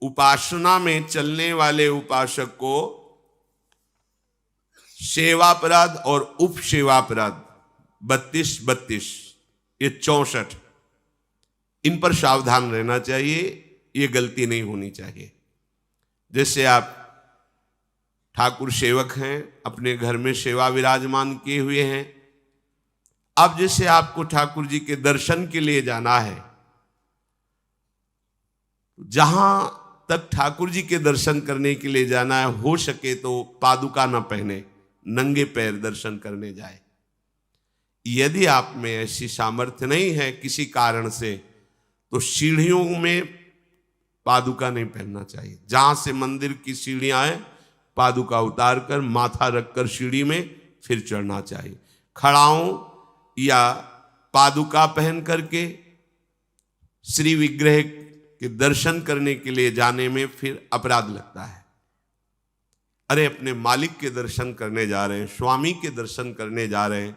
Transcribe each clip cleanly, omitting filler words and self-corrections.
उपासना में चलने वाले उपासक को सेवापराध और उपसेवापराध 32 ये 64, इन पर सावधान रहना चाहिए। ये गलती नहीं होनी चाहिए। जैसे आप ठाकुर सेवक हैं, अपने घर में सेवा विराजमान किए हुए हैं। अब जैसे आपको ठाकुर जी के दर्शन के लिए जाना है, जहां तक ठाकुर जी के दर्शन करने के लिए जाना है, हो सके तो पादुका न पहने, नंगे पैर दर्शन करने जाए। यदि आप में ऐसी सामर्थ्य नहीं है किसी कारण से, तो सीढ़ियों में पादुका नहीं पहनना चाहिए। जहां से मंदिर की सीढ़ियां हैं, पादुका उतार कर माथा रखकर सीढ़ी में फिर चढ़ना चाहिए। खड़ाओं या पादुका पहन करके श्री विग्रह के दर्शन करने के लिए जाने में फिर अपराध लगता है। अरे अपने मालिक के दर्शन करने जा रहे हैं, स्वामी के दर्शन करने जा रहे हैं,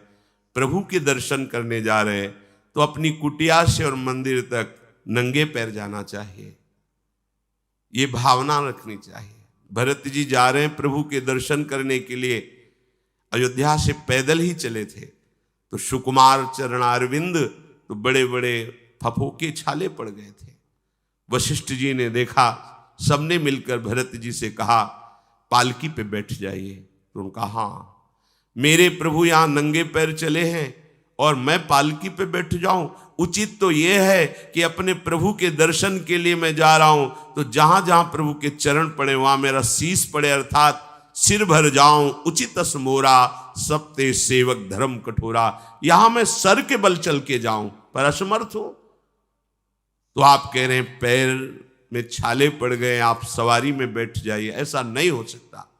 प्रभु के दर्शन करने जा रहे हैं, तो अपनी कुटिया से और मंदिर तक नंगे पैर जाना चाहिए। ये भावना रखनी चाहिए। भरत जी जा रहे हैं प्रभु के दर्शन करने के लिए, अयोध्या से पैदल ही चले थे, तो सुकुमार चरणारविंद तो बड़े बड़े फफोके छाले पड़ गए थे। वशिष्ठ जी ने देखा, सबने मिलकर भरत जी से कहा पालकी पे बैठ जाइए। तो उन्होंने कहा हाँ, मेरे प्रभु यहाँ नंगे पैर चले हैं और मैं पालकी पे बैठ जाऊं? उचित तो यह है कि अपने प्रभु के दर्शन के लिए मैं जा रहा हूं, तो जहां जहां प्रभु के चरण पड़े वहां मेरा शीश पड़े, अर्थात सिर भर जाऊं। उचित मोरा सप्ते सेवक धर्म कठोरा, यहां मैं सर के बल चल के जाऊं पर असमर्थ हूं। तो आप कह रहे हैं पैर में छाले पड़ गए, आप सवारी में बैठ जाइए। ऐसा नहीं हो सकता।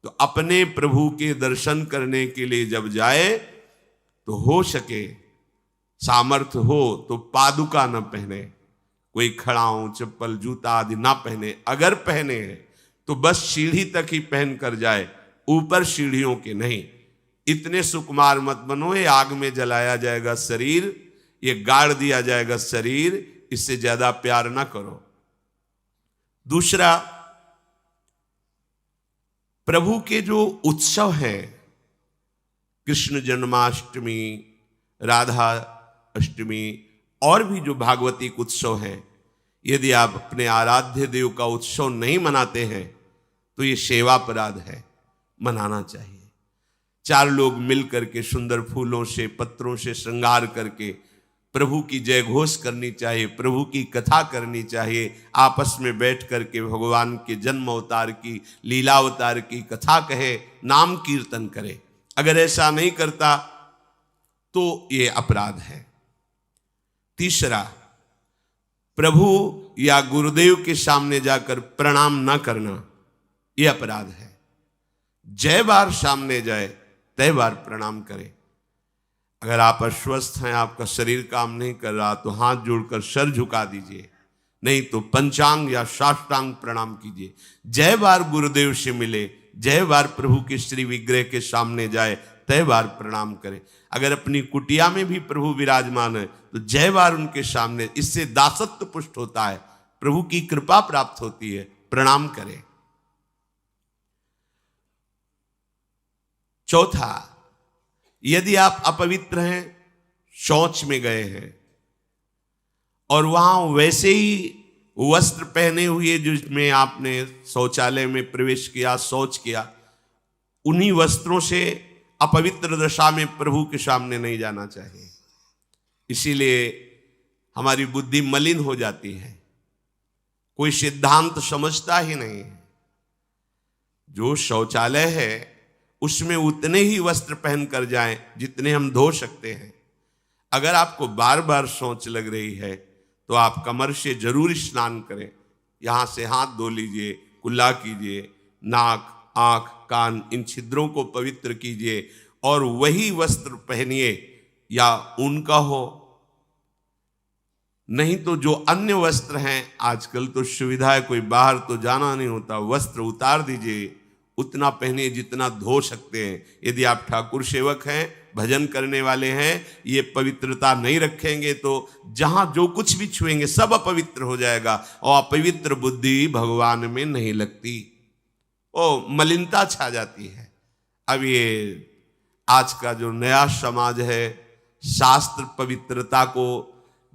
तो अपने प्रभु के दर्शन करने के लिए जब जाए, तो हो सके सामर्थ्य हो तो पादुका न पहने, कोई खड़ाऊं चप्पल जूता आदि ना पहने। अगर पहने हैं तो बस सीढ़ी तक ही पहन कर जाए, ऊपर सीढ़ियों के नहीं। इतने सुकुमार मत बनो, ये आग में जलाया जाएगा शरीर, ये गाड़ दिया जाएगा शरीर, इससे ज्यादा प्यार ना करो। दूसरा, प्रभु के जो उत्सव हैं, कृष्ण जन्माष्टमी, राधा अष्टमी और भी जो भागवतिक उत्सव हैं, यदि आप अपने आराध्य देव का उत्सव नहीं मनाते हैं तो ये सेवापराध है, मनाना चाहिए। 4 लोग मिल करके सुंदर फूलों से पत्रों से श्रृंगार करके प्रभु की जय घोष करनी चाहिए, प्रभु की कथा करनी चाहिए। आपस में बैठ करके भगवान के जन्म अवतार की, लीला अवतार की कथा कहे, नाम कीर्तन करे। अगर ऐसा नहीं करता तो ये अपराध है। तीसरा, प्रभु या गुरुदेव के सामने जाकर प्रणाम न करना, यह अपराध है। जय बार सामने जाए तय बार प्रणाम करें। अगर आप अस्वस्थ हैं, आपका शरीर काम नहीं कर रहा, तो हाथ जोड़कर सर झुका दीजिए, नहीं तो पंचांग या साष्टांग प्रणाम कीजिए। जय बार गुरुदेव से मिले, जय बार प्रभु के श्री विग्रह के सामने जाए, तय बार प्रणाम करें। अगर अपनी कुटिया में भी प्रभु विराजमान है तो जय बार उनके सामने, इससे दासत्व पुष्ट होता है, प्रभु की कृपा प्राप्त होती है, प्रणाम करें। चौथा, यदि आप अपवित्र हैं, शौच में गए हैं और वहां वैसे ही वस्त्र पहने हुए जिसमें आपने शौचालय में प्रवेश किया, शौच किया, उन्हीं वस्त्रों से अपवित्र दशा में प्रभु के सामने नहीं जाना चाहिए। इसीलिए हमारी बुद्धि मलिन हो जाती है, कोई सिद्धांत समझता ही नहीं है। जो शौचालय है उसमें उतने ही वस्त्र पहन कर जाएं जितने हम धो सकते हैं। अगर आपको बार बार शौच लग रही है तो आप कमर से जरूर स्नान करें, यहाँ से हाथ धो लीजिए, कुल्ला कीजिए, नाक आंख कान इन छिद्रों को पवित्र कीजिए और वही वस्त्र पहनिए, या उनका हो, नहीं तो जो अन्य वस्त्र हैं, आजकल तो सुविधा है, कोई बाहर तो जाना नहीं होता, वस्त्र उतार दीजिए, उतना पहनिए जितना धो सकते हैं। यदि आप ठाकुर सेवक हैं, भजन करने वाले हैं, ये पवित्रता नहीं रखेंगे तो जहां जो कुछ भी छुएंगे सब अपवित्र हो जाएगा, और अपवित्र बुद्धि भगवान में नहीं लगती, ओ मलिनता छा जाती है। अब ये आज का जो नया समाज है, शास्त्र पवित्रता को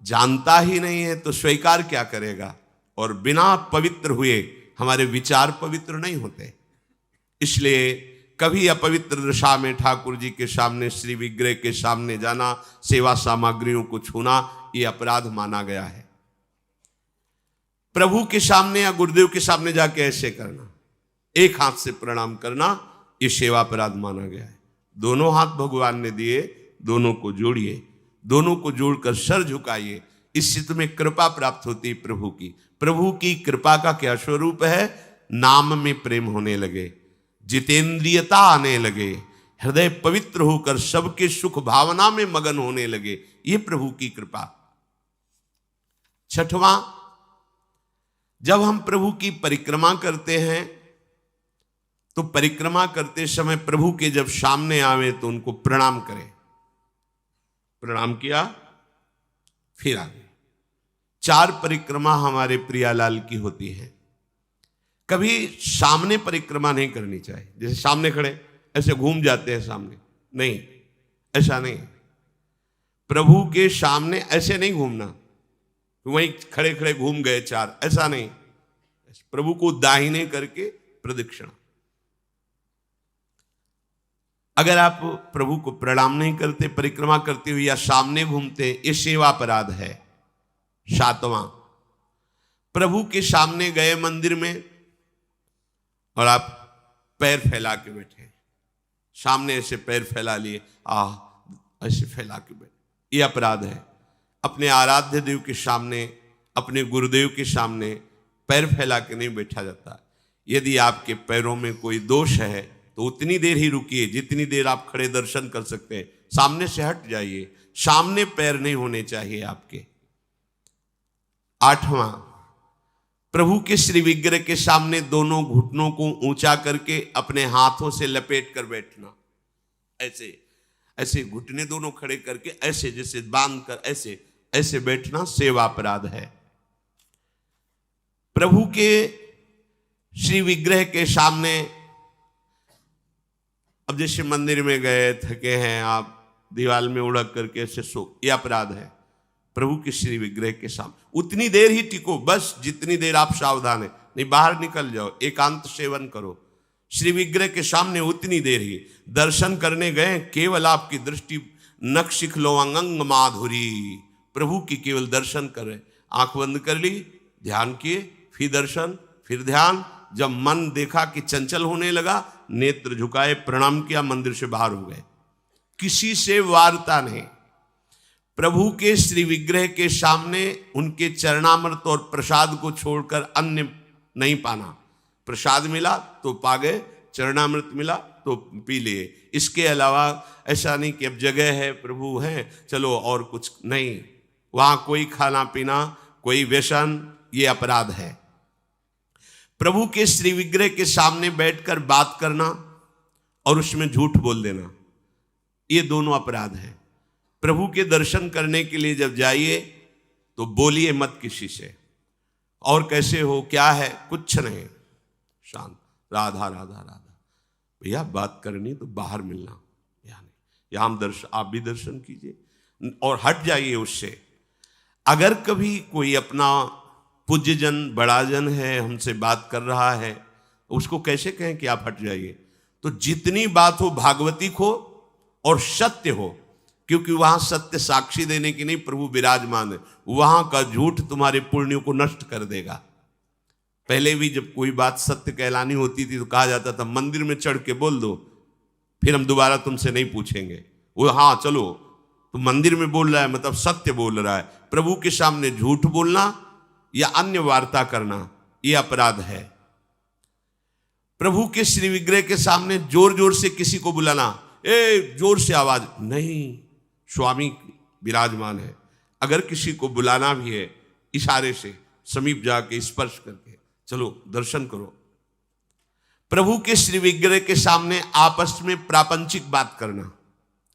जानता ही नहीं है, तो स्वीकार क्या करेगा, और बिना पवित्र हुए हमारे विचार पवित्र नहीं होते। इसलिए कभी अपवित्र दशा में ठाकुर जी के सामने, श्री विग्रह के सामने जाना, सेवा सामग्रियों को छूना, ये अपराध माना गया है। प्रभु के सामने या गुरुदेव के सामने जाके ऐसे करना, एक हाथ से प्रणाम करना, ये सेवा अपराध माना गया है। दोनों हाथ भगवान ने दिए, दोनों को जोड़िए, दोनों को जोड़कर सर झुकाइए, इससे तुम्हें कृपा प्राप्त होती है प्रभु की। प्रभु की कृपा का क्या स्वरूप है? नाम में प्रेम होने लगे, जितेंद्रियता आने लगे, हृदय पवित्र होकर सबके सुख भावना में मगन होने लगे, ये प्रभु की कृपा। छठवां, जब हम प्रभु की परिक्रमा करते हैं तो परिक्रमा करते समय प्रभु के जब सामने आवे तो उनको प्रणाम करें। प्रणाम किया, फिर आगे। 4 परिक्रमा हमारे प्रियालाल की होती है। कभी सामने परिक्रमा नहीं करनी चाहिए, जैसे सामने खड़े ऐसे घूम जाते हैं सामने, नहीं, ऐसा नहीं। प्रभु के सामने ऐसे नहीं घूमना, वहीं खड़े खड़े घूम गए 4, ऐसा नहीं। प्रभु को दाहिने करके प्रदक्षिणा। अगर आप प्रभु को प्रणाम नहीं करते, परिक्रमा करते हुए या सामने घूमते, ये सेवा अपराध है। 7वां, प्रभु के सामने गए मंदिर में और आप पैर फैला के बैठे, सामने ऐसे पैर फैला लिए, ऐसे फैला के बैठे, ये अपराध है। अपने आराध्य देव के सामने, अपने गुरुदेव के सामने पैर फैला के नहीं बैठा जाता। यदि आपके पैरों में कोई दोष है तो उतनी देर ही रुकिए जितनी देर आप खड़े दर्शन कर सकते हैं, सामने से हट जाइए, सामने पैर नहीं होने चाहिए आपके। 8वां, प्रभु के श्री विग्रह के सामने दोनों घुटनों को ऊंचा करके अपने हाथों से लपेट कर बैठना, ऐसे ऐसे घुटने दोनों खड़े करके ऐसे जैसे बांध कर ऐसे ऐसे बैठना सेवा अपराध है। प्रभु के श्री विग्रह के सामने, अब जैसे मंदिर में गए, थके हैं आप, दीवार में उड़क करके ऐसे सो, यह अपराध है। प्रभु के श्री विग्रह के सामने उतनी देर ही टिको, बस जितनी देर आप सावधान है, नहीं बाहर निकल जाओ, एकांत सेवन करो। श्री विग्रह के सामने उतनी देर ही। दर्शन करने गए, केवल आपकी दृष्टि नक्शिख लो अंगंग माधुरी, प्रभु की केवल दर्शन कर रहे, आंख बंद कर ली, ध्यान किए, फिर दर्शन, फिर ध्यान। जब मन देखा कि चंचल होने लगा, नेत्र झुकाए, प्रणाम किया, मंदिर से बाहर हो गए। किसी से वार्ता नहीं। प्रभु के श्री विग्रह के सामने उनके चरणामृत और प्रसाद को छोड़कर अन्य नहीं पाना। प्रसाद मिला तो पा गए, चरणामृत मिला तो पी लिए। इसके अलावा ऐसा नहीं कि अब जगह है, प्रभु हैं, चलो और कुछ नहीं। वहां कोई खाना पीना, कोई व्यसन, ये अपराध है। प्रभु के श्री विग्रह के सामने बैठकर बात करना और उसमें झूठ बोल देना, ये दोनों अपराध हैं। प्रभु के दर्शन करने के लिए जब जाइए तो बोलिए मत किसी से, और कैसे हो, क्या है, कुछ नहीं, शांत, राधा राधा राधा। भैया बात करनी तो बाहर मिलना, यहाँ हम दर्शन, आप भी दर्शन कीजिए और हट जाइए उससे। अगर कभी कोई अपना पूज्यजन, बड़ा जन है, हमसे बात कर रहा है, उसको कैसे कहें कि आप हट जाइए? तो जितनी बात हो भागवतिक हो और सत्य हो, क्योंकि वहां सत्य साक्षी देने की नहीं, प्रभु विराजमान है। वहां का झूठ तुम्हारे पुण्यों को नष्ट कर देगा। पहले भी जब कोई बात सत्य कहलानी होती थी तो कहा जाता था मंदिर में चढ़ के बोल दो, फिर हम दोबारा तुमसे नहीं पूछेंगे। वो हाँ चलो, तो मंदिर में बोल रहा है मतलब सत्य बोल रहा है। प्रभु के सामने झूठ बोलना या अन्य वार्ता करना, यह अपराध है। प्रभु के श्री विग्रह के सामने जोर जोर से किसी को बुलाना, ए जोर से आवाज नहीं, स्वामी विराजमान है। अगर किसी को बुलाना भी है, इशारे से समीप जाके स्पर्श करके चलो दर्शन करो। प्रभु के श्री विग्रह के सामने आपस में प्रापंचिक बात करना,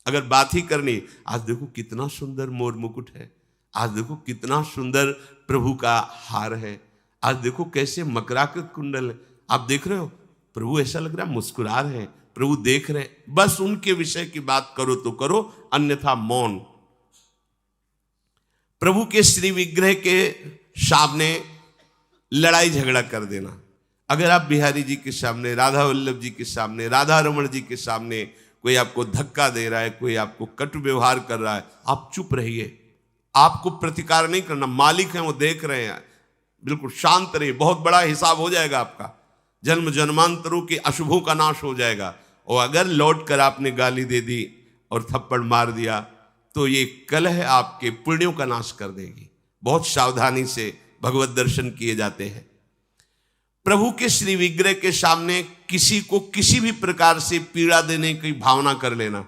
अगर बात ही करनी, आज देखो कितना सुंदर मोर मुकुट है, आज देखो कितना सुंदर प्रभु का हार है, आज देखो कैसे मकराकृत कुंडल है, आप देख रहे हो, प्रभु ऐसा लग रहा है मुस्कुरा रहे हैं, प्रभु देख रहे हैं। बस उनके विषय की बात करो तो करो, अन्यथा मौन। प्रभु के श्री विग्रह के सामने लड़ाई झगड़ा कर देना। अगर आप बिहारी जी के सामने, राधा वल्लभ जी के सामने, राधा रमण जी के सामने कोई आपको धक्का दे रहा है, कोई आपको कटु व्यवहार कर रहा है, आप चुप रहिए, आपको प्रतिकार नहीं करना। मालिक हैं, वो देख रहे हैं, बिल्कुल शांत रहिए, बहुत बड़ा हिसाब हो जाएगा आपका, जन्म जन्मांतरों के अशुभों का नाश हो जाएगा। और अगर लौट कर आपने गाली दे दी और थप्पड़ मार दिया तो ये कलह आपके पुण्यों का नाश कर देगी। बहुत सावधानी से भगवत दर्शन किए जाते हैं। प्रभु के श्री विग्रह के सामने किसी को किसी भी प्रकार से पीड़ा देने की भावना कर लेना,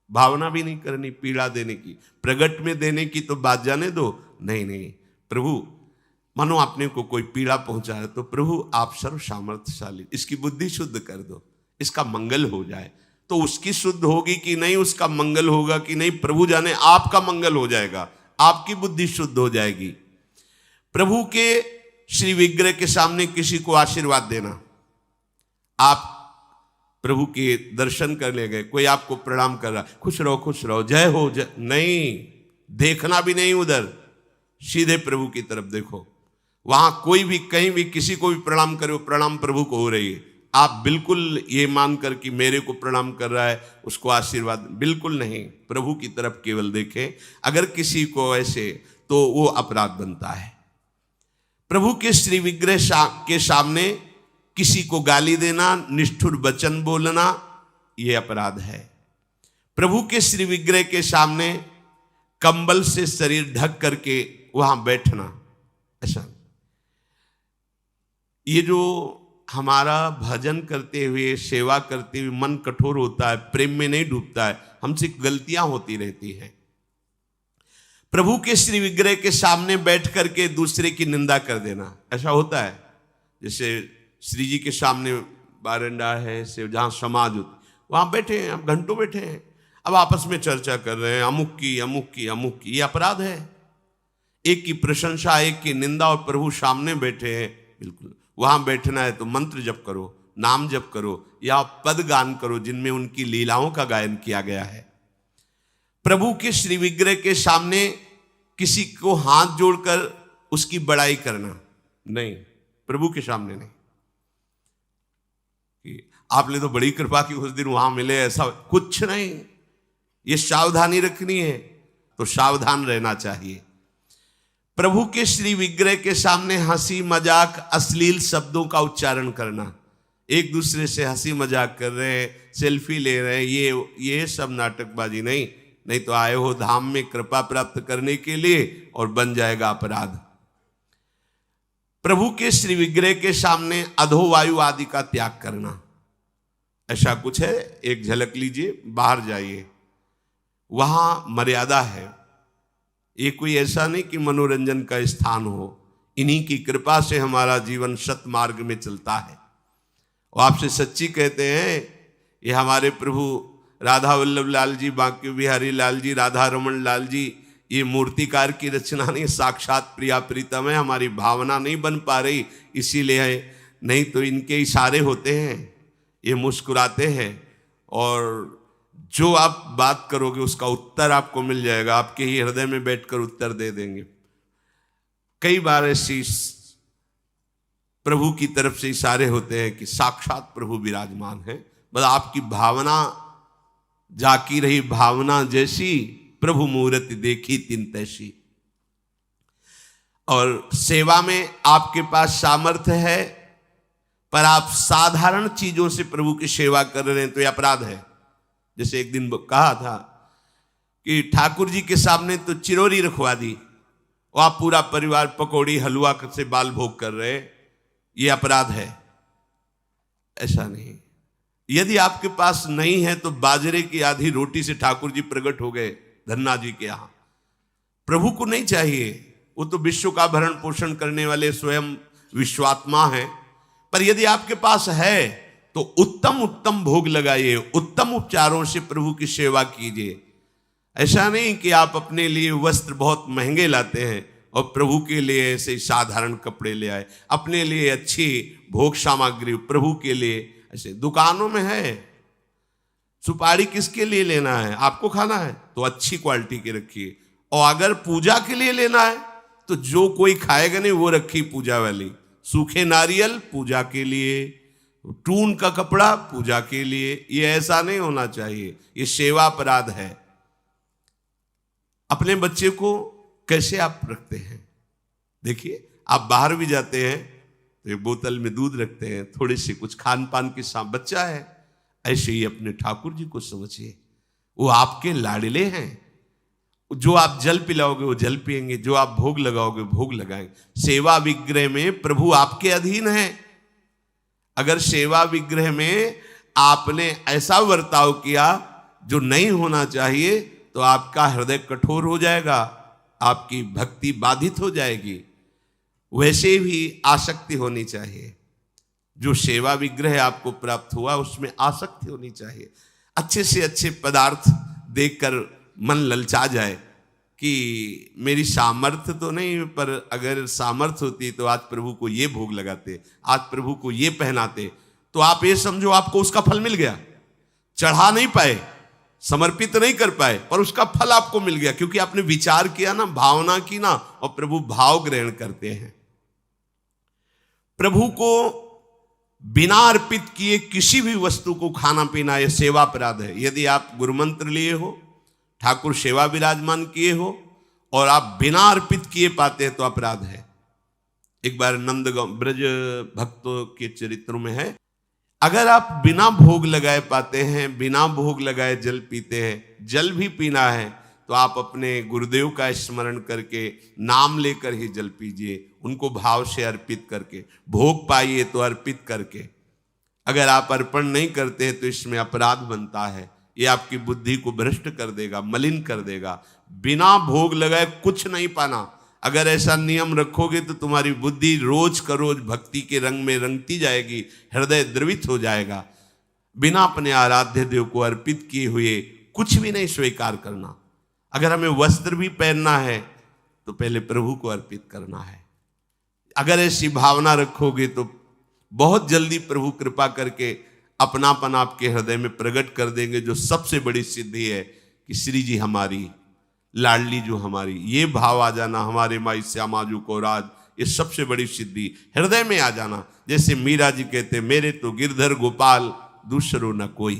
भावना भी नहीं करनी पीड़ा देने की, प्रगट में देने की तो बात जाने दो। नहीं नहीं, प्रभु मानो आपने को कोई पीड़ा पहुंचा है तो प्रभु आप सर्व सामर्थ्यशाली, इसकी बुद्धि शुद्ध कर दो, इसका मंगल हो जाए। तो उसकी शुद्ध होगी कि नहीं, उसका मंगल होगा कि नहीं, प्रभु जाने, आपका मंगल हो जाएगा, आपकी बुद्धि शुद्ध हो जाएगी। प्रभु के श्री विग्रह के सामने किसी को आशीर्वाद देना। आप प्रभु के दर्शन करने गए, कोई आपको प्रणाम कर रहा, खुश रहो, जय हो जय, नहीं, देखना भी नहीं उधर, सीधे प्रभु की तरफ देखो। वहां कोई भी कहीं भी किसी को भी प्रणाम करे, प्रणाम प्रभु को हो रही है। आप बिल्कुल ये मानकर कि मेरे को प्रणाम कर रहा है उसको आशीर्वाद, बिल्कुल नहीं, प्रभु की तरफ केवल देखें। अगर किसी को ऐसे तो वो अपराध बनता है। प्रभु के श्री विग्रह के सामने किसी को गाली देना, निष्ठुर वचन बोलना, यह अपराध है। प्रभु के श्री विग्रह के सामने कंबल से शरीर ढक करके वहां बैठना, ऐसा। ये जो हमारा भजन करते हुए, सेवा करते हुए मन कठोर होता है, प्रेम में नहीं डूबता है, हमसे गलतियां होती रहती हैं। प्रभु के श्री विग्रह के सामने बैठ करके दूसरे की निंदा कर देना, ऐसा होता है। जैसे श्री जी के सामने बारंडा है, से जहाँ समाज होती, वहाँ बैठे हैं, अब घंटों बैठे हैं, अब आपस में चर्चा कर रहे हैं, अमुक की, ये अपराध है। एक की प्रशंसा, एक की निंदा, और प्रभु सामने बैठे हैं। बिल्कुल वहाँ बैठना है तो मंत्र जप करो, नाम जप करो, या पद गान करो जिनमें उनकी लीलाओं का गायन किया गया है। प्रभु के श्री विग्रह के सामने किसी को हाथ जोड़कर उसकी बड़ाई करना नहीं, प्रभु के सामने नहीं। कि आपने तो बड़ी कृपा की, उस दिन वहां मिले, ऐसा कुछ नहीं। ये सावधानी रखनी है तो सावधान रहना चाहिए। प्रभु के श्री विग्रह के सामने हंसी मजाक, अश्लील शब्दों का उच्चारण करना, एक दूसरे से हंसी मजाक कर रहे हैं, सेल्फी ले रहे हैं, ये सब नाटकबाजी नहीं, नहीं तो आए हो धाम में कृपा प्राप्त करने के लिए और बन जाएगा अपराध। प्रभु के श्री विग्रह के सामने अधोवायु आदि का त्याग करना, ऐसा कुछ है, एक झलक लीजिए, बाहर जाइए, वहां मर्यादा है। ये कोई ऐसा नहीं कि मनोरंजन का स्थान हो, इन्हीं की कृपा से हमारा जीवन सत मार्ग में चलता है। और आपसे सच्ची कहते हैं, ये हमारे प्रभु राधा वल्लभ लाल जी, बांके बिहारी लाल जी, राधा रमण लाल जी, ये मूर्तिकार की रचना नहीं, साक्षात प्रिया प्रीतम है। हमारी भावना नहीं बन पा रही, इसीलिए है, नहीं तो इनके इशारे होते हैं, ये मुस्कुराते हैं, और जो आप बात करोगे उसका उत्तर आपको मिल जाएगा, आपके ही हृदय में बैठकर उत्तर दे देंगे। कई बार ऐसी प्रभु की तरफ से इशारे होते हैं कि साक्षात प्रभु विराजमान है, बस आपकी भावना जाकी रही, भावना जैसी प्रभु मूर्ति देखी तिन तैसी। और सेवा में आपके पास सामर्थ्य है, पर आप साधारण चीजों से प्रभु की सेवा कर रहे हैं तो यह अपराध है। जैसे एक दिन कहा था कि ठाकुर जी के सामने तो चिरौरी रखवा दी, और आप पूरा परिवार पकौड़ी हलवा से बाल भोग कर रहे, ये अपराध है। ऐसा नहीं। यदि आपके पास नहीं है तो बाजरे की आधी रोटी से ठाकुर जी प्रकट हो गए धन्ना जी के यहां। प्रभु को नहीं चाहिए, वो तो विश्व का भरण पोषण करने वाले स्वयं विश्वात्मा हैं। पर यदि आपके पास है तो उत्तम उत्तम भोग लगाइए, उत्तम उपचारों से प्रभु की सेवा कीजिए। ऐसा नहीं कि आप अपने लिए वस्त्र बहुत महंगे लाते हैं और प्रभु के लिए ऐसे साधारण कपड़े ले आए, अपने लिए अच्छी भोग सामग्री प्रभु के लिए। ऐसे दुकानों में है, सुपारी किसके लिए लेना है? आपको खाना है तो अच्छी क्वालिटी की रखिए, और अगर पूजा के लिए लेना है तो जो कोई खाएगा नहीं वो रखी पूजा वाली। सूखे नारियल पूजा के लिए, टून का कपड़ा पूजा के लिए, ये ऐसा नहीं होना चाहिए, ये सेवा अपराध है। अपने बच्चे को कैसे आप रखते हैं? देखिए, आप बाहर भी जाते हैं तो एक बोतल में दूध रखते हैं, थोड़ी सी कुछ खान पान के साथ, बच्चा है। ऐसे ही अपने ठाकुर जी को समझिए, वो आपके लाडले हैं। जो आप जल पिलाओगे वो जल पिएंगे, जो आप भोग लगाओगे भोग लगाएंगे। सेवा विग्रह में प्रभु आपके अधीन है। अगर सेवा विग्रह में आपने ऐसा बर्ताव किया जो नहीं होना चाहिए तो आपका हृदय कठोर हो जाएगा, आपकी भक्ति बाधित हो जाएगी। वैसे भी आसक्ति होनी चाहिए। जो सेवा विग्रह आपको प्राप्त हुआ उसमें आसक्ति होनी चाहिए। अच्छे से अच्छे पदार्थ देखकर मन ललचा जाए कि मेरी सामर्थ्य तो नहीं, पर अगर सामर्थ्य होती तो आज प्रभु को ये भोग लगाते, आज प्रभु को ये पहनाते, तो आप ये समझो आपको उसका फल मिल गया। चढ़ा नहीं पाए, समर्पित नहीं कर पाए, पर उसका फल आपको मिल गया, क्योंकि आपने विचार किया ना, भावना की ना, और प्रभु भाव ग्रहण करते हैं। प्रभु को बिना अर्पित किए किसी भी वस्तु को खाना पीना यह सेवा अपराध है। यदि आप गुरुमंत्र लिए हो, ठाकुर सेवा विराजमान किए हो और आप बिना अर्पित किए पाते हैं तो अपराध है। एक बार नंदगांव ब्रज भक्तों के चरित्र में है, अगर आप बिना भोग लगाए पाते हैं, बिना भोग लगाए जल पीते हैं, जल भी पीना है तो आप अपने गुरुदेव का स्मरण करके नाम लेकर ही जल पीजिए, उनको भाव से अर्पित करके। भोग पाइए तो अर्पित करके। अगर आप अर्पण नहीं करते हैं तो इसमें अपराध बनता है। ये आपकी बुद्धि को भ्रष्ट कर देगा, मलिन कर देगा। बिना भोग लगाए कुछ नहीं पाना। अगर ऐसा नियम रखोगे तो तुम्हारी बुद्धि रोज का रोज भक्ति के रंग में रंगती जाएगी, हृदय द्रवित हो जाएगा। बिना अपने आराध्य देव को अर्पित किए हुए कुछ भी नहीं स्वीकार करना। अगर हमें वस्त्र भी पहनना है तो पहले प्रभु को अर्पित करना है। अगर ऐसी भावना रखोगे तो बहुत जल्दी प्रभु कृपा करके अपनापन आपके हृदय में प्रकट कर देंगे। जो सबसे बड़ी सिद्धि है कि श्री जी हमारी लाडली, जो हमारी, ये भाव आ जाना, हमारे माई श्यामाजू को राज, ये सबसे बड़ी सिद्धि हृदय में आ जाना। जैसे मीरा जी कहते, मेरे तो गिरधर गोपाल दूसरो न कोई।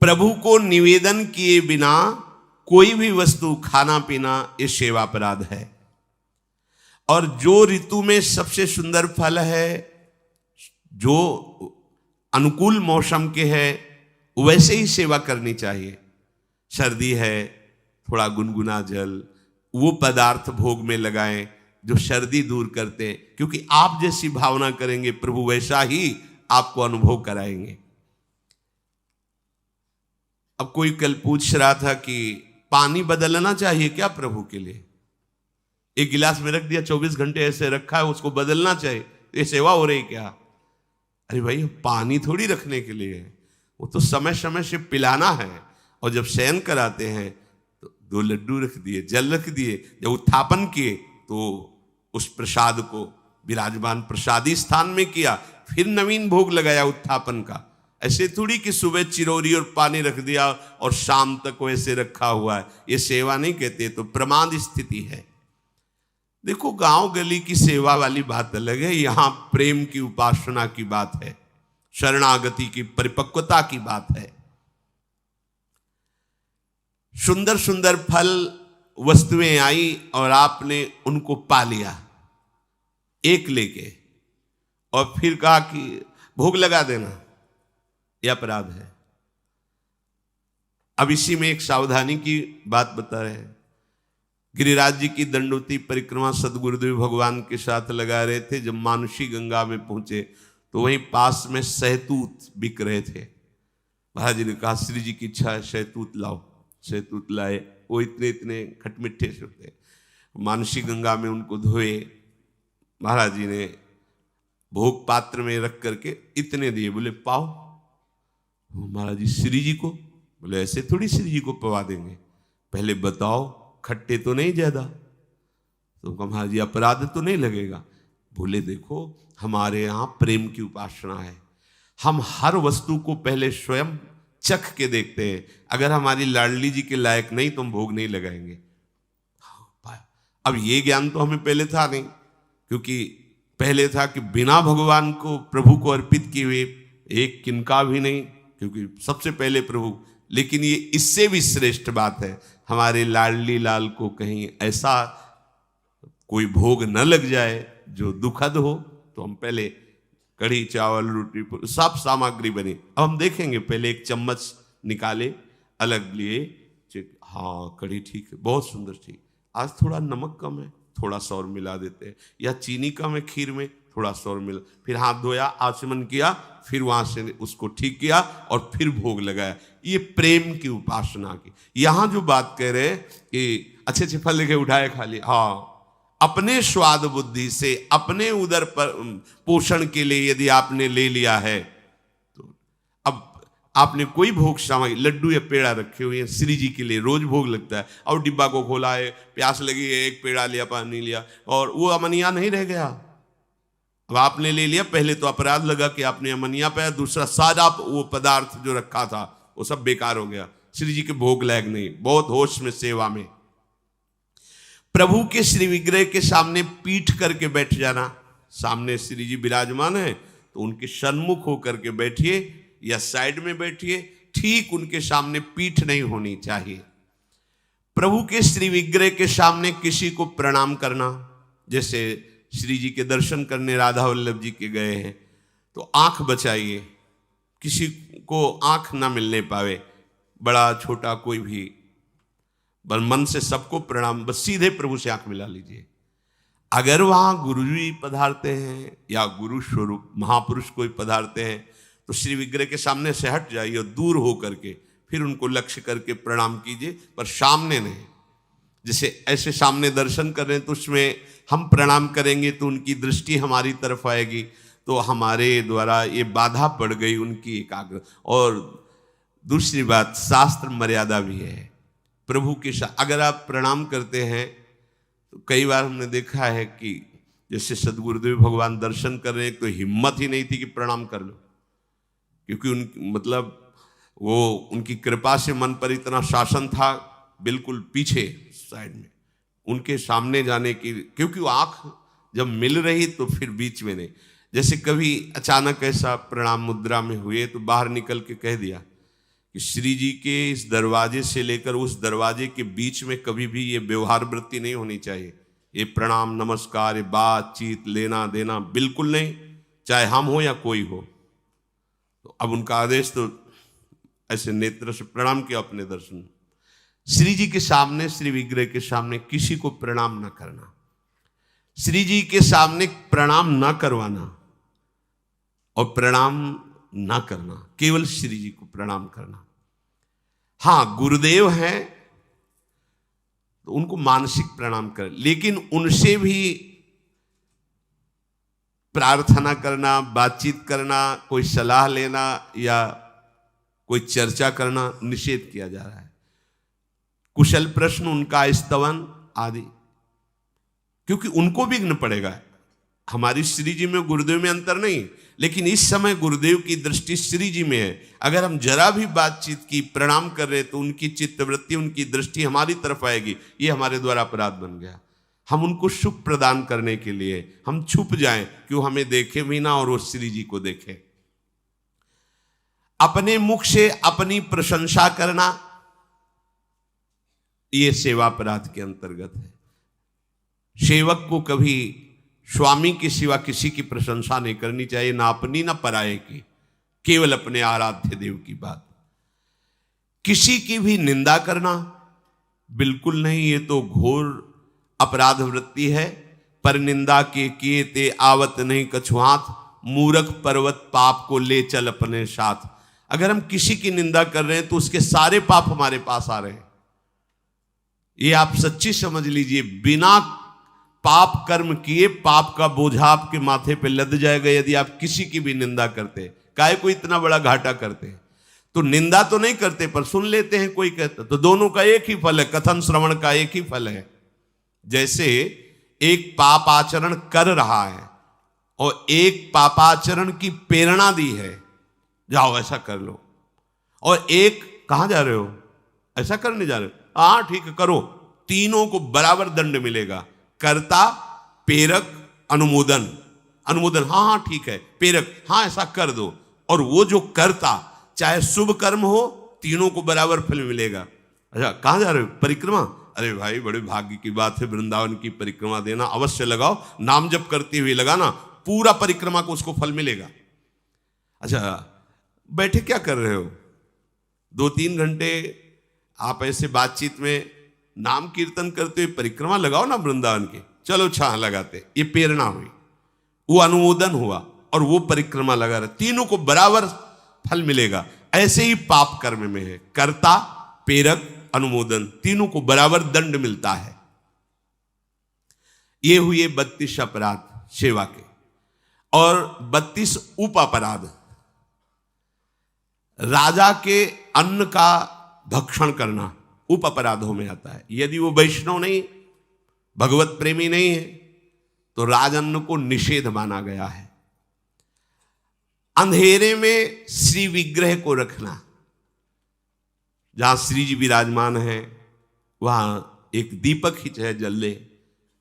प्रभु को निवेदन किए बिना कोई भी वस्तु खाना पीना ये सेवा अपराध है। और जो ऋतु में सबसे सुंदर फल है, जो अनुकूल मौसम के है, वैसे ही सेवा करनी चाहिए। सर्दी है, थोड़ा गुनगुना जल, वो पदार्थ भोग में लगाएं जो सर्दी दूर करते हैं, क्योंकि आप जैसी भावना करेंगे प्रभु वैसा ही आपको अनुभव कराएंगे। अब कोई कल पूछ रहा था कि पानी बदलना चाहिए क्या प्रभु के लिए? एक गिलास में रख दिया, 24 घंटे ऐसे रखा है, उसको बदलना चाहिए, ये सेवा हो रही क्या? अरे भाई, पानी थोड़ी रखने के लिए है, वो तो समय समय से पिलाना है। और जब शयन कराते हैं तो 2 लड्डू रख दिए, जल रख दिए। जब उत्थापन किए तो उस प्रसाद को विराजमान प्रसादी स्थान में किया, फिर नवीन भोग लगाया उत्थापन का। ऐसे थोड़ी कि सुबह चिरौरी और पानी रख दिया और शाम तक वैसे रखा हुआ है, ये सेवा नहीं कहते, तो प्रमाद स्थिति है। देखो, गांव गली की सेवा वाली बात अलग है, यहां प्रेम की उपासना की बात है, शरणागति की परिपक्वता की बात है। सुंदर सुंदर फल वस्तुएं आई और आपने उनको पा लिया एक लेके, और फिर कहा कि भोग लगा देना, यह अपराध है। अब इसी में एक सावधानी की बात बता रहे हैं। गिरिराज जी की दंडोती परिक्रमा सदगुरुदेव भगवान के साथ लगा रहे थे। जब मानुषी गंगा में पहुंचे तो वहीं पास में सहतूत बिक रहे थे। महाराज जी ने कहा, श्री जी की इच्छा है, सहतूत लाओ। सहतूत लाए, वो इतने इतने खटमिठे से थे। मानुषी गंगा में उनको धोए। महाराज जी ने भोग पात्र में रख करके इतने दिए, बोले पाओ। महाराज जी श्री जी को, बोले ऐसे थोड़ी श्री जी को पवा देंगे, पहले बताओ खट्टे तो नहीं ज्यादा। तो महाराज जी अपराध तो नहीं लगेगा। बोले देखो हमारे यहाँ प्रेम की उपासना है, हम हर वस्तु को पहले स्वयं चख के देखते हैं, अगर हमारी लाडली जी के लायक नहीं तो हम भोग नहीं लगाएंगे। अब ये ज्ञान तो हमें पहले था नहीं, क्योंकि पहले था कि बिना भगवान को प्रभु को अर्पित किए हुए एक किनका भी नहीं, क्योंकि सबसे पहले प्रभु। लेकिन ये इससे भी श्रेष्ठ बात है, हमारे लाडली लाल को कहीं ऐसा कोई भोग न लग जाए जो दुखद हो, तो हम पहले कढ़ी चावल रोटी सब सामग्री बनी। अब हम देखेंगे, पहले एक चम्मच निकाले, अलग लिए, हाँ कढ़ी ठीक है, बहुत सुंदर, ठीक, आज थोड़ा नमक कम है, थोड़ा सा और मिला देते हैं, या चीनी कम है खीर में, थोड़ा सा और मिला, फिर हाथ धोया, आचमन किया, फिर वहां से उसको ठीक किया और फिर भोग लगाया। ये प्रेम की उपासना की। यहां जो बात कह रहे कि अच्छे अच्छे फल लेके उठाए खा लिए, हाँ अपने स्वाद बुद्धि से अपने उदर पर पोषण के लिए यदि आपने ले लिया है, तो अब आपने कोई भोग सामग्री, लड्डू या पेड़ा रखे हुए हैं श्री जी के लिए, रोज भोग लगता है, और डिब्बा को खोला है, प्यास लगी है, एक पेड़ा लिया, पानी लिया, और वो अमनिया नहीं रह गया। अब आपने ले लिया, पहले तो अपराध लगा कि आपने अमनिया पाया, दूसरा सारा वो पदार्थ जो रखा था वो सब बेकार हो गया, श्री जी के भोग लायक नहीं। बहुत होश में सेवा में प्रभु के श्री विग्रह के सामने पीठ करके बैठ जाना। सामने श्री जी विराजमान है तो उनके सन्मुख होकर के बैठिए या साइड में बैठिए, ठीक उनके सामने पीठ नहीं होनी चाहिए। प्रभु के श्री विग्रह के सामने किसी को प्रणाम करना, जैसे श्री जी के दर्शन करने राधा वल्लभ जी के गए हैं तो आंख बचाइए, किसी को आंख ना मिलने पावे, बड़ा छोटा कोई भी, बस मन से सबको प्रणाम, बस सीधे प्रभु से आंख मिला लीजिए। अगर वहां गुरु जी पधारते हैं या गुरु स्वरूप महापुरुष कोई पधारते हैं तो श्री विग्रह के सामने से हट जाइए और दूर हो करके फिर उनको लक्ष्य करके प्रणाम कीजिए, पर सामने नहीं। जैसे ऐसे सामने दर्शन कर रहे हैं तो उसमें हम प्रणाम करेंगे तो उनकी दृष्टि हमारी तरफ आएगी, तो हमारे द्वारा ये बाधा पड़ गई उनकी एकाग्र। और दूसरी बात, शास्त्र मर्यादा भी है प्रभु के साथ। अगर आप प्रणाम करते हैं तो कई बार हमने देखा है कि जैसे सदगुरुदेव भगवान दर्शन कर रहे हैं तो हिम्मत ही नहीं थी कि प्रणाम कर लो, क्योंकि उन मतलब वो उनकी कृपा से मन पर इतना शासन था, बिल्कुल पीछे साइड में उनके सामने जाने की, क्योंकि वो आँख जब मिल रही तो फिर बीच में नहीं। जैसे कभी अचानक ऐसा प्रणाम मुद्रा में हुए तो बाहर निकल के कह दिया कि श्री जी के इस दरवाजे से लेकर उस दरवाजे के बीच में कभी भी ये व्यवहार वृत्ति नहीं होनी चाहिए, ये प्रणाम नमस्कार, ये बातचीत लेना देना बिल्कुल नहीं, चाहे हम हो या कोई हो। तो अब उनका आदेश, तो ऐसे नेत्र से प्रणाम किया अपने दर्शन। श्री जी के सामने, श्री विग्रह के सामने किसी को प्रणाम ना करना, श्री जी के सामने प्रणाम ना करवाना और प्रणाम ना करना, केवल श्री जी को प्रणाम करना। हाँ गुरुदेव हैं तो उनको मानसिक प्रणाम कर, लेकिन उनसे भी प्रार्थना करना, बातचीत करना, कोई सलाह लेना या कोई चर्चा करना निषेध किया जा रहा है। कुशल प्रश्न, उनका स्तवन आदि, क्योंकि उनको विघ्न पड़ेगा। हमारी श्री जी में गुरुदेव में अंतर नहीं, लेकिन इस समय गुरुदेव की दृष्टि श्री जी में है। अगर हम जरा भी बातचीत की, प्रणाम कर रहे तो उनकी चित्तवृत्ति, उनकी दृष्टि हमारी तरफ आएगी, ये हमारे द्वारा अपराध बन गया। हम उनको सुख प्रदान करने के लिए हम छुप जाएं कि वो हमें देखे भी ना और वो श्री जी को देखे। अपने मुख से अपनी प्रशंसा करना ये सेवा अपराध के अंतर्गत है। सेवक को कभी स्वामी के सिवा किसी की प्रशंसा नहीं करनी चाहिए, ना अपनी ना पराये की, केवल अपने आराध्य देव की बात। किसी की भी निंदा करना बिल्कुल नहीं, ये तो घोर अपराध वृत्ति है। पर निंदा के किए ते आवत नहीं कछुआत, मूर्ख पर्वत पाप को ले चल अपने साथ। अगर हम किसी की निंदा कर रहे हैं तो उसके सारे पाप हमारे पास आ रहे हैं, ये आप सच्ची समझ लीजिए। बिना पाप कर्म किए, पाप का बोझा आपके माथे पे लद जाएगा यदि आप किसी की भी निंदा करते। काहे को इतना बड़ा घाटा करते? तो निंदा तो नहीं करते पर सुन लेते हैं, कोई कहता तो दोनों का एक ही फल है, कथन श्रवण का एक ही फल है। जैसे एक पाप आचरण कर रहा है और एक पापाचरण की प्रेरणा दी है, जाओ ऐसा कर लो, और एक कहां जा रहे हो, ऐसा करने जा रहे हो, हाँ ठीक है करो, तीनों को बराबर दंड मिलेगा। कर्ता, प्रेरक, अनुमोदन। अनुमोदन हाँ हाँ ठीक है, प्रेरक हाँ ऐसा कर दो, और वो जो कर्ता चाहे शुभ कर्म हो, तीनों को बराबर फल मिलेगा। अच्छा कहां जा रहे हो, परिक्रमा, अरे भाई बड़े भाग्य की बात है, वृंदावन की परिक्रमा देना, अवश्य लगाओ, नाम जप करते हुए लगाना, पूरा परिक्रमा को उसको फल मिलेगा। अच्छा बैठे क्या कर रहे हो, 2-3 घंटे आप ऐसे बातचीत में नाम कीर्तन करते हुए परिक्रमा लगाओ ना वृंदावन के, चलो छाह लगाते, ये प्रेरणा हुई, वो अनुमोदन हुआ और वो परिक्रमा लगा रहे, तीनों को बराबर फल मिलेगा। ऐसे ही पाप कर्म में है, कर्ता, प्रेरक, अनुमोदन, तीनों को बराबर दंड मिलता है। ये हुए 32 अपराध सेवा के, और 32 उप अपराध। राजा के अन्न का भक्षण करना उप अपराधों में आता है। यदि वो वैष्णव नहीं, भगवत प्रेमी नहीं है, तो राजअन्न को निषेध माना गया है। अंधेरे में श्री विग्रह को रखना, जहां श्री जी विराजमान है वहां एक दीपक ही चाहे जल ले,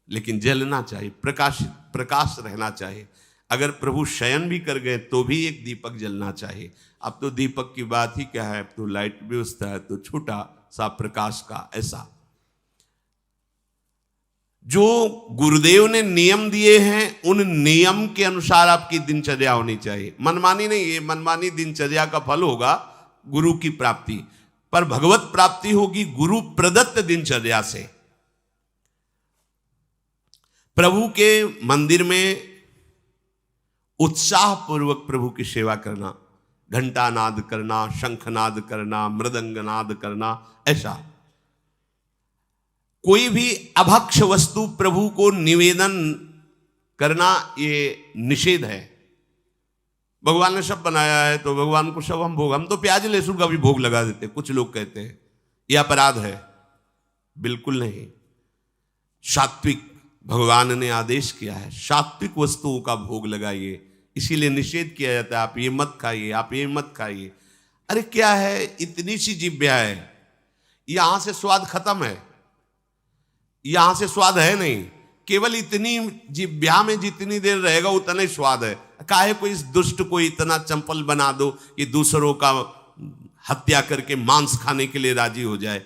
लेकिन जलना चाहिए, प्रकाश रहना चाहिए। अगर प्रभु शयन भी कर गए तो भी एक दीपक जलना चाहिए। अब तो दीपक की बात ही क्या है, अब तो लाइट व्यवस्था है, तो छोटा सा प्रकाश का ऐसा। जो गुरुदेव ने नियम दिए हैं उन नियम के अनुसार आपकी दिनचर्या होनी चाहिए। मनमानी नहीं, ये मनमानी दिनचर्या का फल होगा गुरु की प्राप्ति, पर भगवत प्राप्ति होगी गुरु प्रदत्त दिनचर्या से। प्रभु के मंदिर में उत्साह पूर्वक प्रभु की सेवा करना, घंटा नाद करना, शंखनाद करना, मृदंग नाद करना, ऐसा। कोई भी अभक्ष वस्तु प्रभु को निवेदन करना ये निषेध है। भगवान ने सब बनाया है तो भगवान को सब हम तो प्याज लहसुन का भी भोग लगा देते, कुछ लोग कहते हैं यह अपराध है। बिल्कुल नहीं, सात्विक भगवान ने आदेश किया है, सात्विक वस्तुओं का भोग लगाइए, इसीलिए निषेध किया जाता है आप ये मत खाइए, आप ये मत खाइए। अरे क्या है, इतनी सी जिह्वा है, यहां से स्वाद खत्म है, यहां से स्वाद है नहीं, केवल इतनी जिह्वा में जितनी देर रहेगा उतना ही स्वाद है। काहे को इस दुष्ट को इतना चंपल बना दो कि दूसरों का हत्या करके मांस खाने के लिए राजी हो जाए,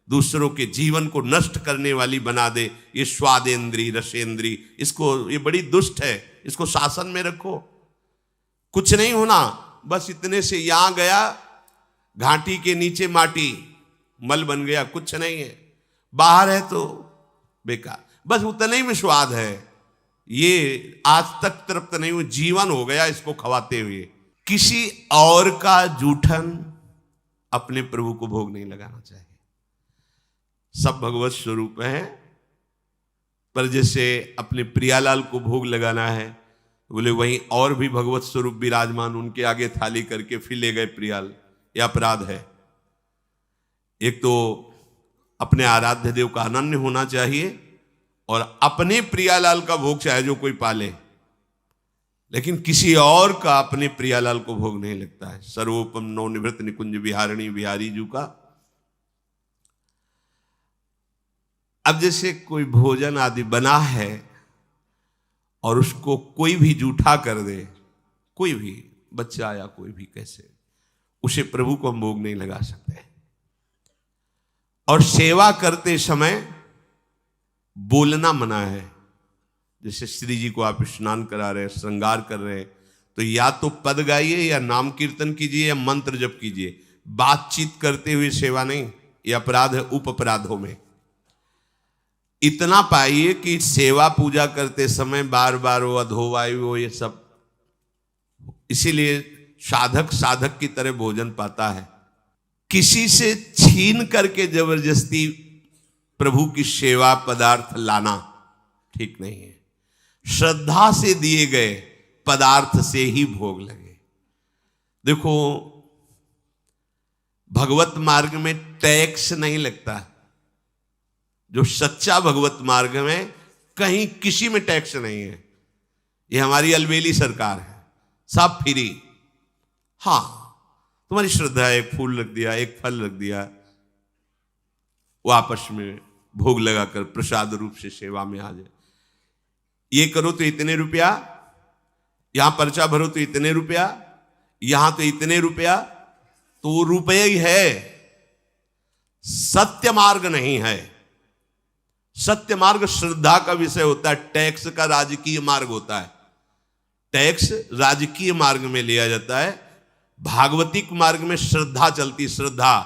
दूसरों के जीवन को नष्ट करने वाली बना दे। ये स्वादेंद्री, रसेंद्री, इसको, ये बड़ी दुष्ट है, इसको शासन में रखो। कुछ नहीं होना, बस इतने से यहां गया, घाटी के नीचे माटी मल बन गया, कुछ नहीं है, बाहर है तो बेकार, बस उतने ही में स्वाद है। ये आज तक तृप्त नहीं हुआ, जीवन हो गया इसको खवाते हुए। किसी और का जूठन अपने प्रभु को भोग नहीं लगाना चाहिए। सब भगवत स्वरूप है, पर जैसे अपने प्रियालाल को भोग लगाना है, बोले वहीं और भी भगवत स्वरूप विराजमान, उनके आगे थाली करके फिर ले गए प्रियाल, यह अपराध है। एक तो अपने आराध्य देव का अनन्य होना चाहिए, और अपने प्रियालाल का भोग चाहे जो कोई पाले, लेकिन किसी और का अपने प्रियालाल को भोग नहीं लगता है। सर्वोपम नवनिवृत्त निकुंज विहारिणी बिहारी जू का। अब जैसे कोई भोजन आदि बना है और उसको कोई भी जूठा कर दे, कोई भी बच्चा या कोई भी, कैसे उसे प्रभु को हम भोग नहीं लगा सकते। और सेवा करते समय बोलना मना है। जैसे श्री जी को आप स्नान करा रहे हैं, श्रृंगार कर रहे हैं, तो या तो पद गाइए या नाम कीर्तन कीजिए या मंत्र जप कीजिए। बातचीत करते हुए सेवा नहीं, यह अपराध है उप अपराधों में। इतना पाइए कि सेवा पूजा करते समय बार बार वो अधोवायु हो, ये सब, इसीलिए साधक की तरह भोजन पाता है। किसी से छीन करके जबरदस्ती प्रभु की सेवा पदार्थ लाना, ठीक नहीं है। श्रद्धा से दिए गए पदार्थ से ही भोग लगे। देखो, भगवत मार्ग में टैक्स नहीं लगता। जो सच्चा भगवत मार्ग में कहीं किसी में टैक्स नहीं है। ये हमारी अलबेली सरकार है, सब फ्री। हाँ, तुम्हारी श्रद्धा है, एक फूल रख दिया, एक फल रख दिया, वो आपस में भोग लगाकर प्रसाद रूप से सेवा में आ जाए। ये करो तो इतने रुपया, यहां पर्चा भरो तो इतने रुपया, यहां तो इतने रुपया, तो वो रुपये ही है, सत्य मार्ग नहीं है। सत्य मार्ग श्रद्धा का विषय होता है, टैक्स का राजकीय मार्ग होता है। टैक्स राजकीय मार्ग में लिया जाता है, भागवतिक मार्ग में श्रद्धा चलती। श्रद्धा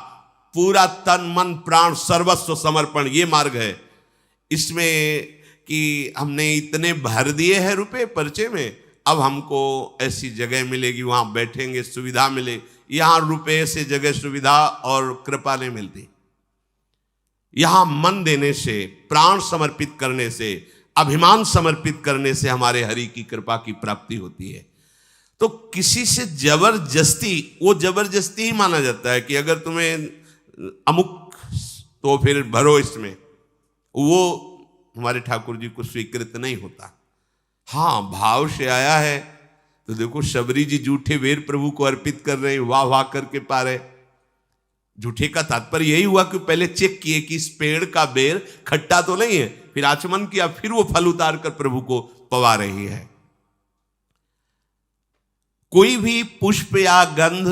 पूरा तन मन प्राण सर्वस्व समर्पण, ये मार्ग है। इसमें कि हमने इतने भर दिए हैं रुपए पर्चे में, अब हमको ऐसी जगह मिलेगी, वहां बैठेंगे, सुविधा मिले। यहां रुपए से जगह सुविधा और कृपा नहीं मिलती। यहां मन देने से, प्राण समर्पित करने से, अभिमान समर्पित करने से हमारे हरि की कृपा की प्राप्ति होती है। तो किसी से जबरदस्ती, वो जबरदस्ती ही माना जाता है कि अगर तुम्हें अमुक तो फिर भरो इसमें, वो हमारे ठाकुर जी को स्वीकृत नहीं होता। हाँ, भाव से आया है तो देखो, शबरी जी जूठे बेर प्रभु को अर्पित कर रहे हैं, वाह वाह करके पा रहे। जूठे का तात्पर्य यही हुआ कि पहले चेक किए कि इस पेड़ का बेर खट्टा तो नहीं है, फिर आचमन किया, फिर वो फल उतार कर प्रभु को पवा रही है। कोई भी पुष्प या गंध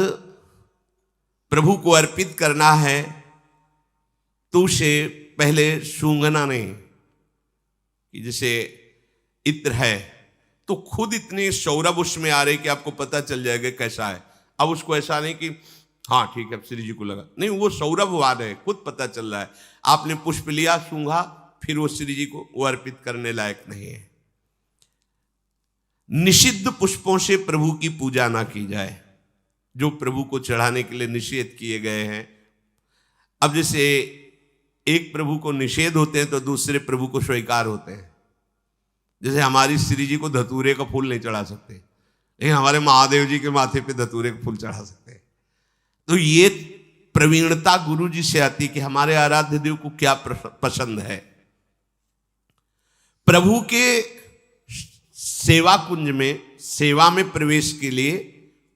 प्रभु को अर्पित करना है तो उसे पहले सूंघना नहीं। कि जैसे इत्र है तो खुद इतने सौरभ उसमें आ रहे कि आपको पता चल जाएगा कैसा है। अब उसको ऐसा नहीं कि हाँ ठीक है श्री जी को लगा, नहीं, वो सौरभ आ रहे, खुद पता चल रहा है। आपने पुष्प लिया, सूंघा, फिर वो श्री जी को वो अर्पित करने लायक नहीं है। निषिद्ध पुष्पों से प्रभु की पूजा ना की जाए, जो प्रभु को चढ़ाने के लिए निषेध किए गए हैं। अब जैसे एक प्रभु को निषेध होते हैं तो दूसरे प्रभु को स्वीकार होते हैं। जैसे हमारी श्री जी को धतूरे का फूल नहीं चढ़ा सकते, लेकिन हमारे महादेव जी के माथे पे धतूरे का फूल चढ़ा सकते हैं। तो ये प्रवीणता गुरु जी से आती कि हमारे आराध्य देव को क्या पसंद है। प्रभु के सेवा कुंज में, सेवा में प्रवेश के लिए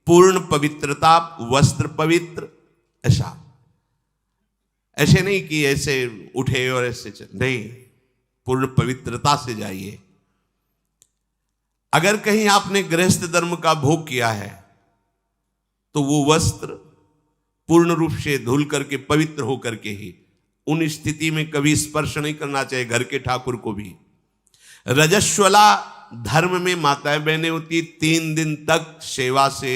पूर्ण पवित्रता, वस्त्र पवित्र, ऐसे नहीं कि ऐसे उठे और ऐसे चल, नहीं, पूर्ण पवित्रता से जाइए। अगर कहीं आपने गृहस्थ धर्म का भोग किया है तो वो वस्त्र पूर्ण रूप से धुल करके पवित्र होकर के ही, उन स्थिति में कभी स्पर्श नहीं करना चाहिए घर के ठाकुर को भी। रजस्वला धर्म में माताएं बहनें होती, 3 दिन तक सेवा से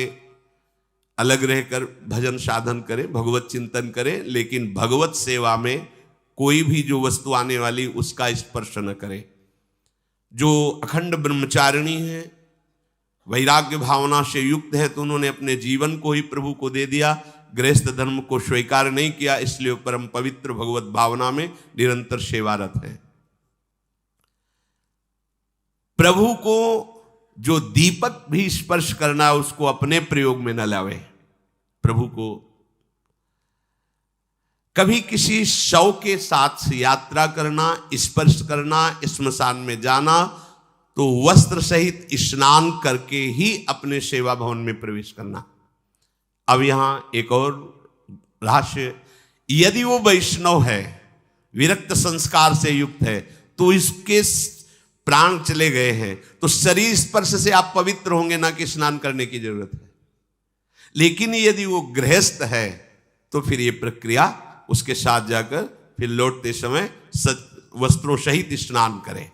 अलग रहकर भजन साधन करें, भगवत चिंतन करें, लेकिन भगवत सेवा में कोई भी जो वस्तु आने वाली उसका स्पर्श न करें। जो अखंड ब्रह्मचारिणी है, वैराग्य भावना से युक्त है, तो उन्होंने अपने जीवन को ही प्रभु को दे दिया, गृहस्थ धर्म को स्वीकार नहीं किया, इसलिए परम पवित्र भगवत भावना में निरंतर सेवारत है। प्रभु को जो दीपक भी स्पर्श करना है उसको अपने प्रयोग में न लावे। प्रभु को कभी किसी शव के साथ यात्रा करना, स्पर्श करना, श्मशान में जाना, तो वस्त्र सहित स्नान करके ही अपने सेवा भवन में प्रवेश करना। अब यहां एक और रहस्य, यदि वो वैष्णव है, विरक्त संस्कार से युक्त है, तो इसके प्राण चले गए हैं, तो शरीर स्पर्श से आप पवित्र होंगे, ना कि स्नान करने की जरूरत है। लेकिन यदि वो गृहस्थ है तो फिर ये प्रक्रिया उसके साथ जाकर फिर लौटते समय वस्त्रों सहित स्नान करें।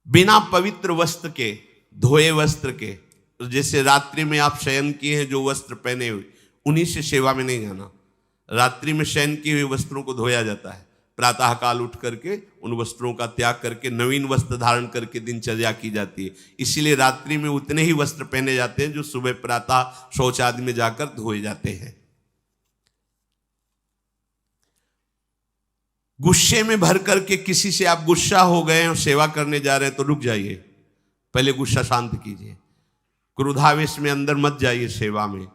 बिना पवित्र वस्त्र के, धोए वस्त्र के, जैसे रात्रि में आप शयन किए हैं, जो वस्त्र पहने हुए, उन्हीं से सेवा में नहीं जाना। रात्रि में शयन किए हुए वस्त्रों को धोया जाता है, प्रातः काल उठ करके उन वस्त्रों का त्याग करके नवीन वस्त्र धारण करके दिनचर्या की जाती है। इसीलिए रात्रि में उतने ही वस्त्र पहने जाते हैं जो सुबह प्रातः शौच आदि में जाकर धोए जाते हैं। गुस्से में भर करके किसी से आप गुस्सा हो गए और सेवा करने जा रहे हैं तो रुक जाइए, पहले गुस्सा शांत कीजिए। क्रोधावेश में अंदर मत जाइए सेवा में।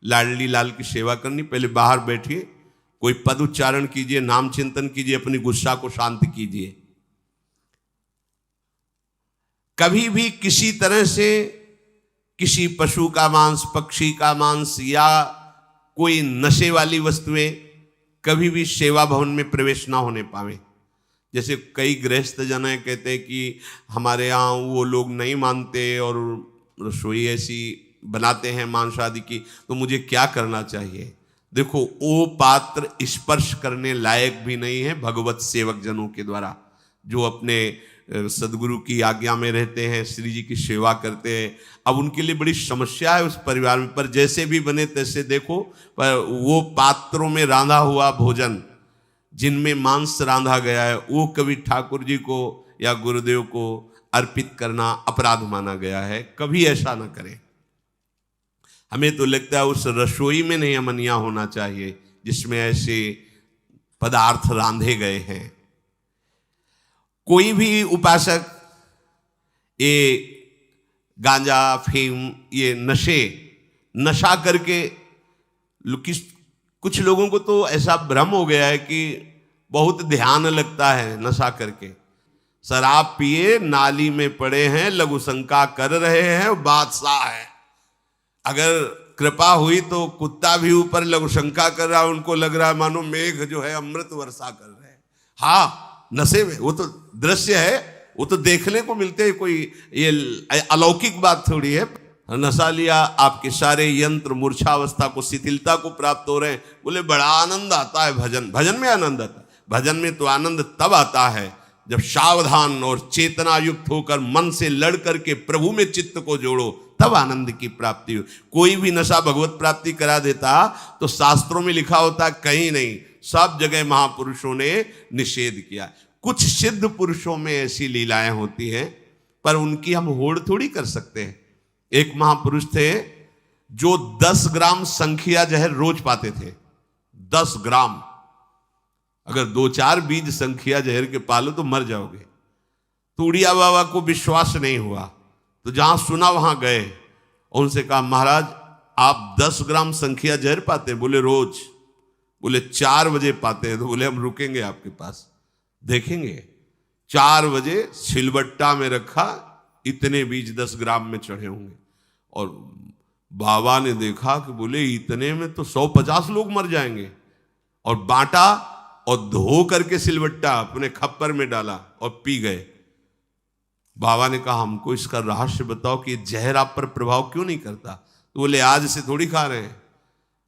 लाडली लाल की सेवा करनी, पहले बाहर बैठिए, कोई पद उच्चारण कीजिए, नाम चिंतन कीजिए, अपनी गुस्सा को शांत कीजिए। कभी भी किसी तरह से किसी पशु का मांस, पक्षी का मांस या कोई नशे वाली वस्तुएं कभी भी सेवा भवन में प्रवेश ना होने पावे। जैसे कई गृहस्थ जन कहते हैं कि हमारे यहाँ वो लोग नहीं मानते और रसोई ऐसी बनाते हैं मांस आदि की, तो मुझे क्या करना चाहिए? देखो, वो पात्र स्पर्श करने लायक भी नहीं है भगवत सेवक जनों के द्वारा, जो अपने सदगुरु की आज्ञा में रहते हैं, श्री जी की सेवा करते हैं। अब उनके लिए बड़ी समस्या है उस परिवार में, पर जैसे भी बने तैसे देखो, पर वो पात्रों में रांधा हुआ भोजन जिनमें मांस रांधा गया है वो कभी ठाकुर जी को या गुरुदेव को अर्पित करना अपराध माना गया है। कभी ऐसा ना करें। हमें तो लगता है उस रसोई में नहीं अमनिया होना चाहिए जिसमें ऐसे पदार्थ रांधे गए हैं। कोई भी उपासक ये गांजा, अफीम, ये नशा करके, कुछ लोगों को तो ऐसा भ्रम हो गया है कि बहुत ध्यान लगता है नशा करके। शराब पिए नाली में पड़े हैं, लघु शंका कर रहे हैं, बादशाह है। अगर कृपा हुई तो कुत्ता भी ऊपर लघु शंका कर रहा है, उनको लग रहा है मानो मेघ जो है अमृत वर्षा कर रहे हैं। हाँ, नशे में वो तो दृश्य है, वो तो देखने को मिलते हैं, कोई ये अलौकिक बात थोड़ी है। नशा लिया, आपके सारे यंत्र मूर्छावस्था को, शिथिलता को प्राप्त हो रहे हैं। बोले बड़ा आनंद आता है भजन में आनंद आता है। भजन में तो आनंद तब आता है जब सावधान और चेतना युक्त होकर मन से लड़ करके प्रभु में चित्त को जोड़ो, तब आनंद की प्राप्ति हो। कोई भी नशा भगवत प्राप्ति करा देता तो शास्त्रों में लिखा होता कहीं नहीं, सब जगह महापुरुषों ने निषेध किया। कुछ सिद्ध पुरुषों में ऐसी लीलाएं होती हैं, पर उनकी हम होड़ थोड़ी कर सकते हैं। एक महापुरुष थे जो 10 ग्राम संखिया जहर रोज पाते थे। 10 ग्राम, अगर 2-4 बीज संखिया जहर के पालो तो मर जाओगे। तो उड़िया बाबा को विश्वास नहीं हुआ, तो जहां सुना वहां गए और उनसे कहा, महाराज आप 10 ग्राम संखिया जहर पाते हैं? बोले रोज। बोले 4 बजे पाते हैं? तो बोले हम रुकेंगे आपके पास, देखेंगे। 4 बजे सिलबट्टा में रखा, इतने बीज 10 ग्राम में चढ़े होंगे। और बाबा ने देखा कि बोले इतने में तो 150 लोग मर जाएंगे। और बांटा और धो करके सिलबट्टा अपने खप्पर में डाला और पी गए। बाबा ने कहा, हमको इसका रहस्य बताओ कि जहर आप पर प्रभाव क्यों नहीं करता? तो बोले आज से थोड़ी खा रहे हैं,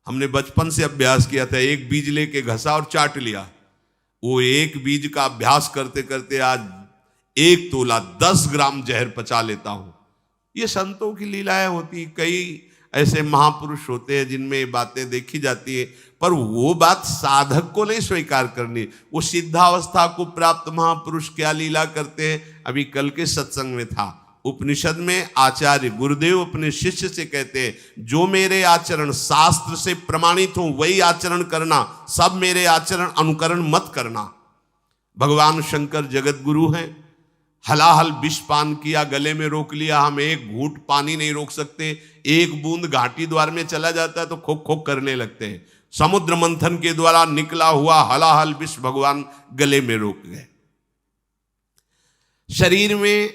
हमने बचपन से अभ्यास किया था। एक बीज लेके घसा और चाट लिया। वो एक बीज का अभ्यास करते करते आज 1 तोला 10 ग्राम जहर पचा लेता हूं। ये संतों की लीलाएं होती। कई ऐसे महापुरुष होते हैं जिनमें बातें देखी जाती है, पर वो बात साधक को नहीं स्वीकार करनी। वो सिद्धावस्था को प्राप्त महापुरुष क्या लीला करते हैं। अभी कल के सत्संग में था, उपनिषद में आचार्य गुरुदेव अपने शिष्य से कहते हैं, जो मेरे आचरण शास्त्र से प्रमाणित हो वही आचरण करना, सब मेरे आचरण अनुकरण मत करना। भगवान शंकर जगत गुरु हैं। हलाहल विष पान किया, गले में रोक लिया, हम एक घूंट पानी नहीं रोक सकते। एक बूंद घाटी द्वार में चला जाता है तो खोक खोक करने लगते हैं। समुद्र मंथन के द्वारा निकला हुआ हलाहल विष भगवान गले में रोक गए। शरीर में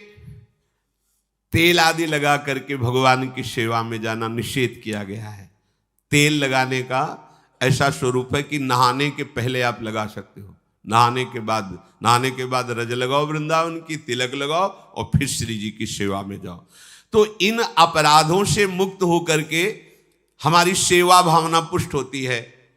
तेल आदि लगा करके भगवान की सेवा में जाना निषेध किया गया है। तेल लगाने का ऐसा स्वरूप है कि नहाने के पहले आप लगा सकते हो, नहाने के बाद रज लगाओ वृंदावन की, तिलक लगाओ और फिर श्री जी की सेवा में जाओ। तो इन अपराधों से मुक्त होकर के हमारी सेवा भावना पुष्ट होती है।